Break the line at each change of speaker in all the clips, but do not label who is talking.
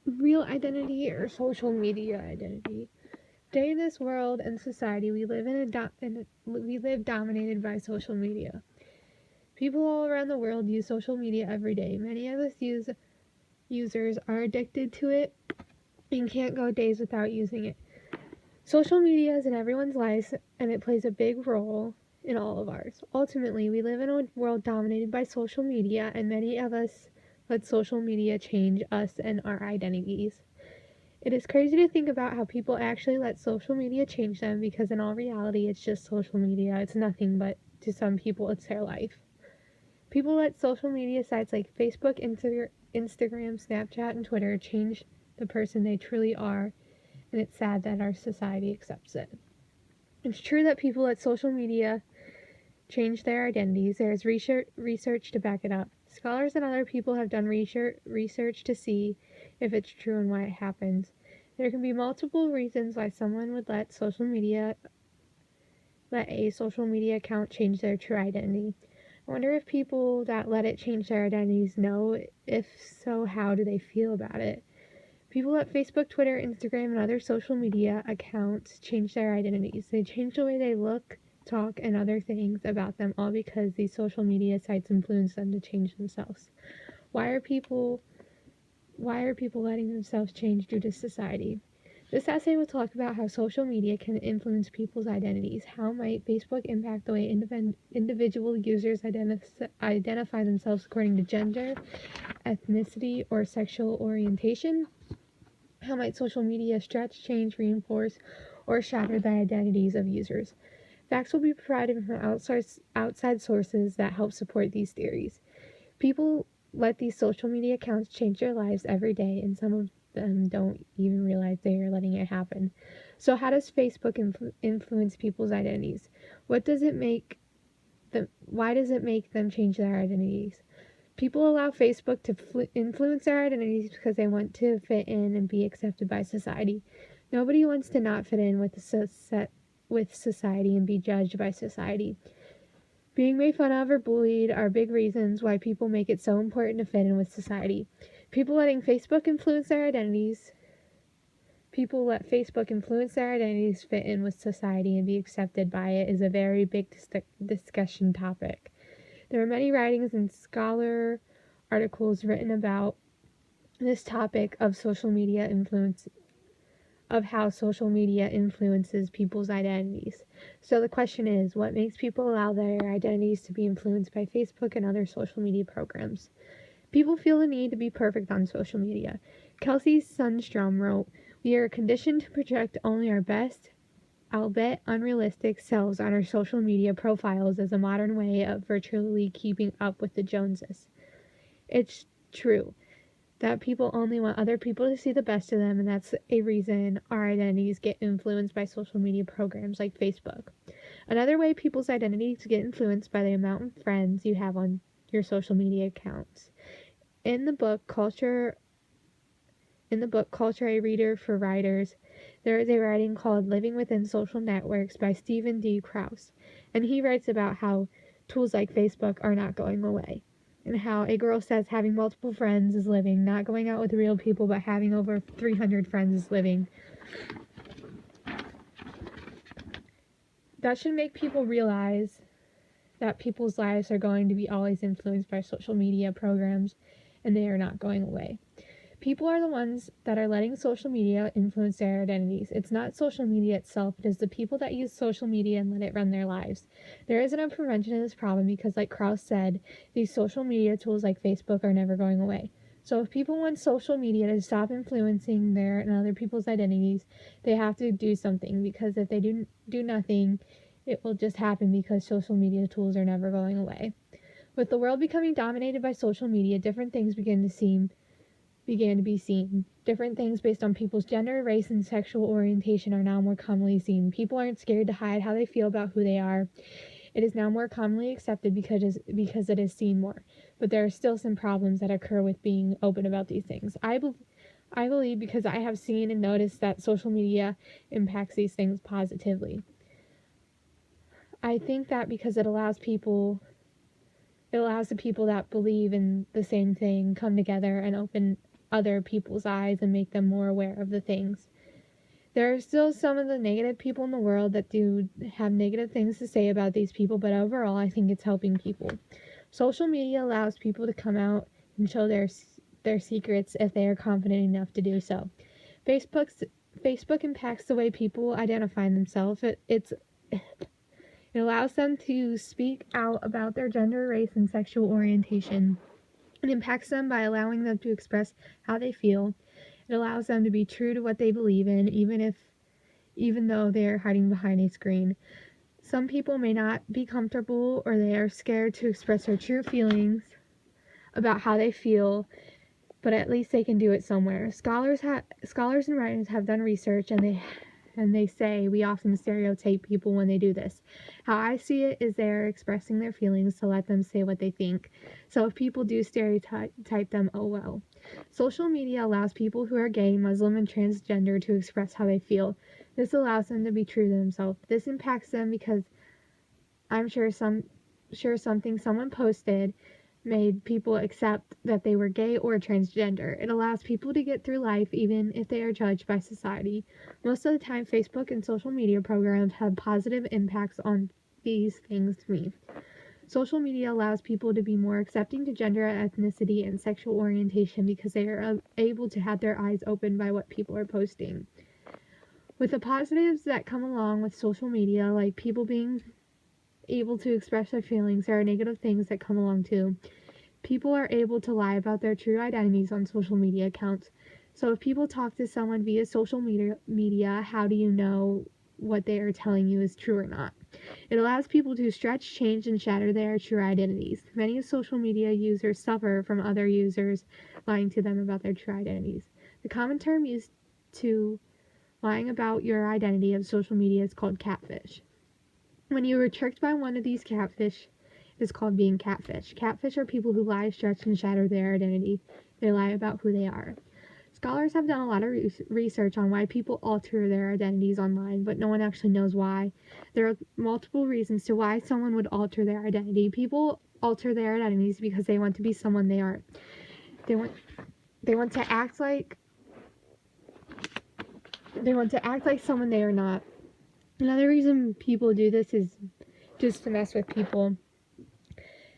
Real identity or social media identity. Today in this world and society, we live we live dominated by social media. People all around the world use social media every day. Many of us users are addicted to it and can't go days without using it. Social media is in everyone's lives and it plays a big role in all of ours. Ultimately, we live in a world dominated by social media, and many of us let social media change us and our identities. It is crazy to think about how people actually let social media change them, because in all reality, it's just social media. It's nothing, but to some people, it's their life. People let social media sites like Facebook, Instagram, Snapchat, and Twitter change the person they truly are, and it's sad that our society accepts it. It's true that people let social media change their identities. There is research to back it up. Scholars and other people have done research to see if it's true and why it happens. There can be multiple reasons why someone would let a social media account change their true identity. I wonder if people that let it change their identities know. If so, how do they feel about it? People let Facebook, Twitter, Instagram, and other social media accounts change their identities. They change the way they look, talk, and other things about them, all because these social media sites influence them to change themselves. Why are people why are people letting themselves change due to society? This essay will talk about how social media can influence people's identities. How might Facebook impact the way individual users identify themselves according to gender, ethnicity, or sexual orientation? How might social media stretch, change, reinforce, or shatter the identities of users? Facts will be provided from outside sources that help support these theories. People let these social media accounts change their lives every day, and some of them don't even realize they are letting it happen. So, how does Facebook influence people's identities? What does it make them? Why does it make them change their identities? People allow Facebook to influence their identities because they want to fit in and be accepted by society. Nobody wants to not fit in with society and be judged by society. Being made fun of or bullied are big reasons why people make it so important to fit in with society. People letting Facebook influence their identities. People let Facebook influence their identities, fit in with society, and be accepted by it is a very big discussion topic. There are many writings and scholar articles written about this topic of social media influence, of how social media influences people's identities. So the question is, what makes people allow their identities to be influenced by Facebook and other social media programs? People feel the need to be perfect on social media. Kelsey Sundstrom wrote, "We are conditioned to project only our best, albeit unrealistic, selves on our social media profiles as a modern way of virtually keeping up with the Joneses." It's true that people only want other people to see the best of them, and that's a reason our identities get influenced by social media programs like Facebook. Another way people's identities get influenced by the amount of friends you have on your social media accounts. In the book Culture, a Reader for Writers, there is a writing called Living Within Social Networks by Stephen D. Krause, and he writes about how tools like Facebook are not going away, and how a girl says having multiple friends is living, not going out with real people, but having over 300 friends is living. That should make people realize that people's lives are going to be always influenced by social media programs, and they are not going away. People are the ones that are letting social media influence their identities. It's not social media itself, it is the people that use social media and let it run their lives. There isn't a prevention of this problem because, like Krause said, these social media tools like Facebook are never going away. So if people want social media to stop influencing their and other people's identities, they have to do something, because if they do nothing, it will just happen, because social media tools are never going away. With the world becoming dominated by social media, different things began to be seen. Different things based on people's gender, race, and sexual orientation are now more commonly seen. People aren't scared to hide how they feel about who they are. It is now more commonly accepted because it is seen more. But there are still some problems that occur with being open about these things. I believe, because I have seen and noticed, that social media impacts these things positively. I think that because it allows the people that believe in the same thing come together and other people's eyes and make them more aware of the things. There are still some of the negative people in the world that do have negative things to say about these people, but overall, I think it's helping people. Social media allows people to come out and show their secrets if they are confident enough to do so. Facebook's Facebook impacts the way people identify themselves. It allows them to speak out about their gender, race, and sexual orientation. It impacts them by allowing them to express how they feel. It allows them to be true to what they believe in, even though they are hiding behind a screen. Some people may not be comfortable or they are scared to express their true feelings about how they feel, but at least they can do it somewhere. Scholars and writers have done research, and they say we often stereotype people when they do this. How I see it is they're expressing their feelings to let them say what they think. So if people do stereotype them, oh well. Social media allows people who are gay, Muslim, and transgender to express how they feel. This allows them to be true to themselves. This impacts them because I'm sure something someone posted made people accept that they were gay or transgender. It allows people to get through life even if they are judged by society. Most of the time, Facebook and social media programs have positive impacts on these things to me. Social media allows people to be more accepting to gender, ethnicity, and sexual orientation because they are able to have their eyes opened by what people are posting. With the positives that come along with social media, like people being able to express their feelings, there are negative things that come along too. People are able to lie about their true identities on social media accounts. So if people talk to someone via social media, how do you know what they are telling you is true or not? It allows people to stretch, change, and shatter their true identities. Many social media users suffer from other users lying to them about their true identities. The common term used to lying about your identity of social media is called catfish. When you are tricked by one of these catfish, it is called being catfish. Catfish are people who lie, stretch, and shatter their identity. They lie about who they are. Scholars have done a lot of research on why people alter their identities online, but no one actually knows why. There are multiple reasons to why someone would alter their identity. People alter their identities because they want to be someone they aren't. They want to act like someone they are not. Another reason people do this is just to mess with people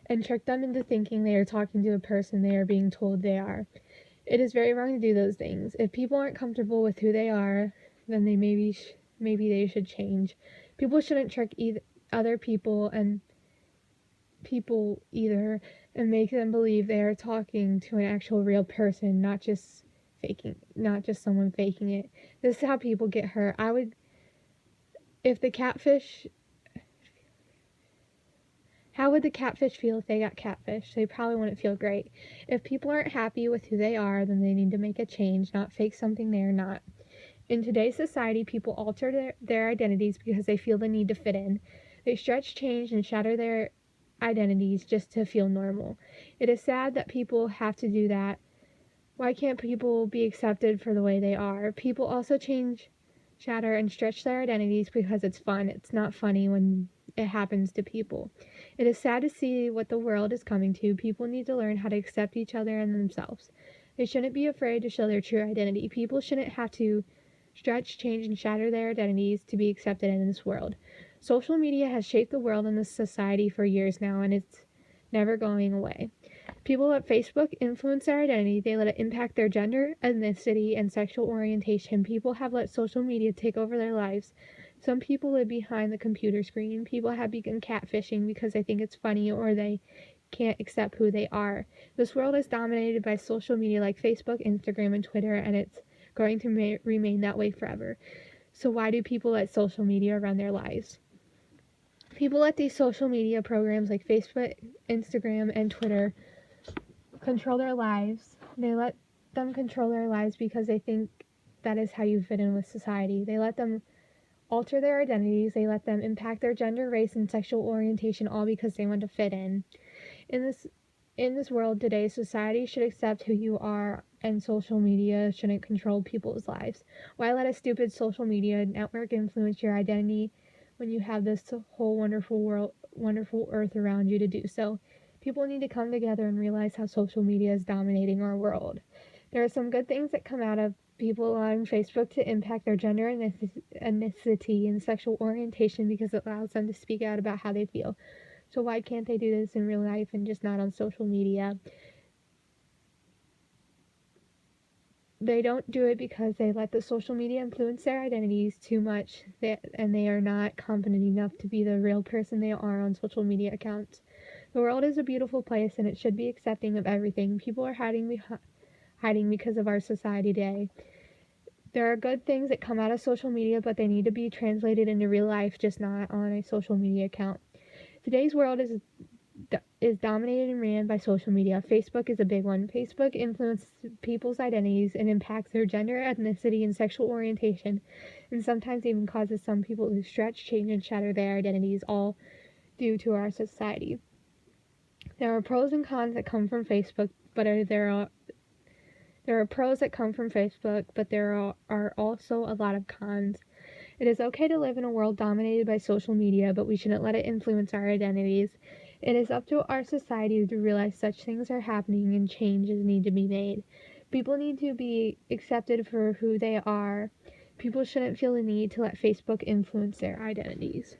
and trick them into thinking they are talking to a person they are being told they are. It is very wrong to do those things. If people aren't comfortable with who they are, then maybe they should change. People shouldn't trick other people either and make them believe they are talking to an actual real person, not just someone faking it. This is how people get hurt. If the catfish How would the catfish feel if they got catfish? They probably wouldn't feel great. If people aren't happy with who they are, then they need to make a change, not fake something they are not. In today's society, people alter their identities because they feel the need to fit in. They stretch, change, and shatter their identities just to feel normal. It is sad that people have to do that. Why can't people be accepted for the way they are? People also change, shatter, and stretch their identities because it's fun. It's not funny when it happens to people. It is sad to see what the world is coming to. People need to learn how to accept each other and themselves. They shouldn't be afraid to show their true identity. People shouldn't have to stretch, change, and shatter their identities to be accepted in this world. Social media has shaped the world and the society for years now, and it's never going away. People let Facebook influence their identity. They let it impact their gender, ethnicity, and sexual orientation. People have let social media take over their lives. Some people live behind the computer screen. People have begun catfishing because they think it's funny or they can't accept who they are. This world is dominated by social media like Facebook, Instagram, and Twitter, and it's going to remain that way forever. So why do people let social media run their lives? People let these social media programs like Facebook, Instagram, and Twitter control their lives. They let them control their lives because they think that is how you fit in with society. They let them alter their identities. They let them impact their gender, race, and sexual orientation, all because they want to fit in. In this world today, society should accept who you are, and social media shouldn't control people's lives. Why let a stupid social media network influence your identity when you have this whole wonderful earth around you to do so? People need to come together and realize how social media is dominating our world. There are some good things that come out of people allowing Facebook to impact their gender, ethnicity, and sexual orientation because it allows them to speak out about how they feel. So why can't they do this in real life and just not on social media? They don't do it because they let the social media influence their identities too much, and they are not confident enough to be the real person they are on social media accounts. The world is a beautiful place and it should be accepting of everything. People are hiding because of our society today. There are good things that come out of social media, but they need to be translated into real life, just not on a social media account. Today's world is dominated and ran by social media. Facebook is a big one. Facebook influences people's identities and impacts their gender, ethnicity, and sexual orientation, and sometimes even causes some people to stretch, change, and shatter their identities, all due to our society. There are pros and cons that come from Facebook, but there are pros that come from Facebook, but there are also a lot of cons. It is okay to live in a world dominated by social media, but we shouldn't let it influence our identities. It is up to our society to realize such things are happening and changes need to be made. People need to be accepted for who they are. People shouldn't feel the need to let Facebook influence their identities.